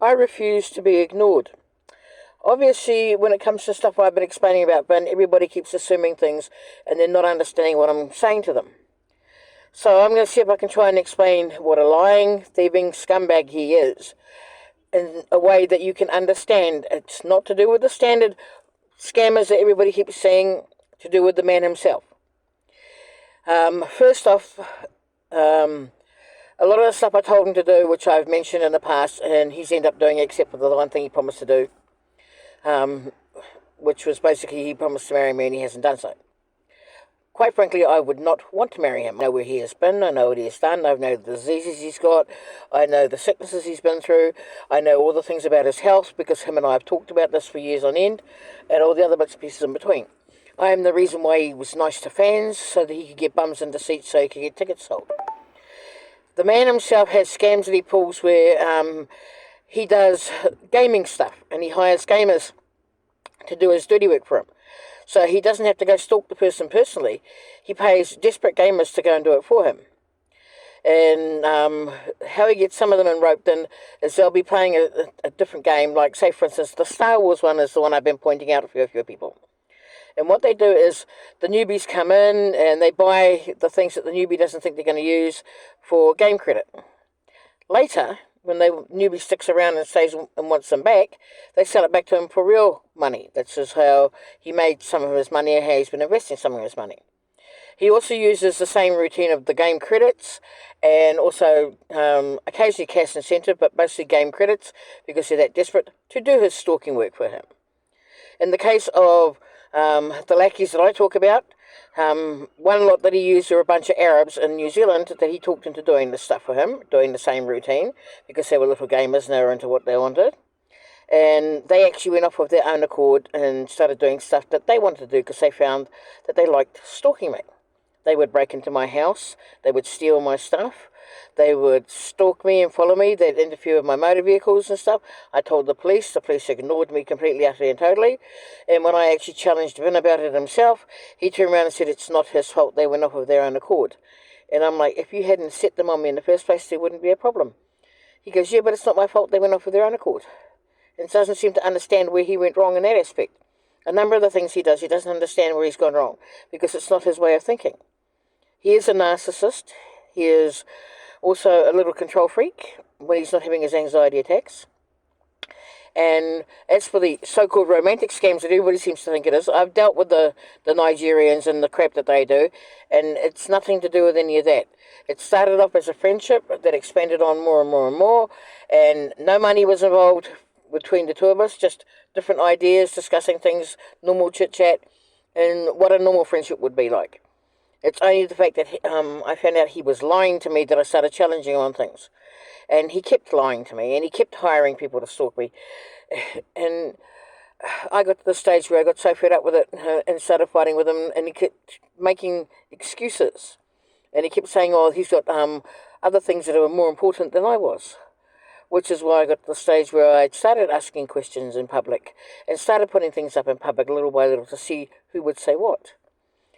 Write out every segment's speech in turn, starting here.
I refuse to be ignored. Obviously, when it comes to stuff I've been explaining about Vin, everybody keeps assuming things and they're not understanding what I'm saying to them. So I'm going to see if I can try and explain what a lying, thieving scumbag he is in a way that you can understand. It's not to do with the standard scammers that everybody keeps saying, to do with the man himself. First off, a lot of the stuff I told him to do, which I've mentioned in the past, and he's ended up doing except for the one thing he promised to do, which was basically he promised to marry me and he hasn't done so. Quite frankly, I would not want to marry him. I know where he has been, I know what he has done, I know the diseases he's got, I know the sicknesses he's been through, I know all the things about his health, because him and I have talked about this for years on end, and all the other bits and pieces in between. I am the reason why he was nice to fans, so that he could get bums into seats so he could get tickets sold. The man himself has scams that he pulls where he does gaming stuff, and he hires gamers to do his dirty work for him. So he doesn't have to go stalk the person personally. He pays desperate gamers to go and do it for him. And how he gets some of them roped in is they'll be playing a different game. Like, say, for instance, the Star Wars one is the one I've been pointing out to a few people. And what they do is the newbies come in and they buy the things that the newbie doesn't think they're going to use for game credit. Later, when the newbie sticks around and stays and wants them back, they sell it back to him for real money. That's just how he made some of his money and how he's been investing some of his money. He also uses the same routine of the game credits and also occasionally cash incentive, but mostly game credits because they're that desperate to do his stalking work for him. In the case of the lackeys that I talk about, one lot that he used were a bunch of Arabs in New Zealand that he talked into doing this stuff for him, doing the same routine, because they were little gamers and they were into what they wanted. And they actually went off of their own accord and started doing stuff that they wanted to do because they found that they liked stalking me. They would break into my house, they would steal my stuff, they would stalk me and follow me, they'd interfere with my motor vehicles and stuff. I told the police ignored me completely, utterly and totally. And when I actually challenged Vin about it himself, he turned around and said it's not his fault, they went off of their own accord. And I'm like, if you hadn't set them on me in the first place, there wouldn't be a problem. He goes, yeah, but it's not my fault, they went off of their own accord. And doesn't seem to understand where he went wrong in that aspect. A number of the things he does, he doesn't understand where he's gone wrong, because it's not his way of thinking. He is a narcissist. He is also a little control freak when he's not having his anxiety attacks. And as for the so-called romantic scams that everybody seems to think it is, I've dealt with the Nigerians and the crap that they do, and it's nothing to do with any of that. It started off as a friendship that expanded on more and more and more, and no money was involved between the two of us, just different ideas, discussing things, normal chit-chat, and what a normal friendship would be like. It's only the fact that I found out he was lying to me that I started challenging on things. And he kept lying to me, and he kept hiring people to stalk me. And I got to the stage where I got so fed up with it and started fighting with him, and he kept making excuses. And he kept saying, oh, he's got other things that are more important than I was. Which is why I got to the stage where I started asking questions in public and started putting things up in public little by little to see who would say what.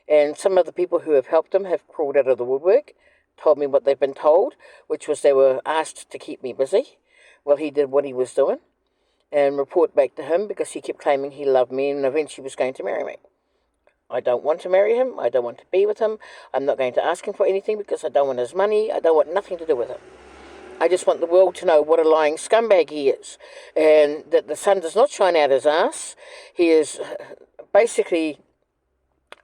And some of the people who have helped him have crawled out of the woodwork, told me what they've been told, which was they were asked to keep me busy. Well, he did what he was doing and report back to him because he kept claiming he loved me and eventually was going to marry me. I don't want to marry him. I don't want to be with him. I'm not going to ask him for anything because I don't want his money. I don't want nothing to do with him. I just want the world to know what a lying scumbag he is, and that the sun does not shine out his ass. He is basically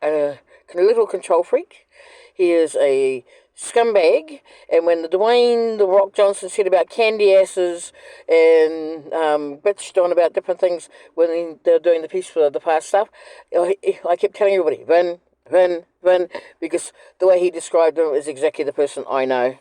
a little control freak. He is a scumbag, and when the Dwayne The Rock Johnson said about candy asses and bitched on about different things when they were doing the piece for the past stuff, I kept telling everybody, Vin, because the way he described him is exactly the person I know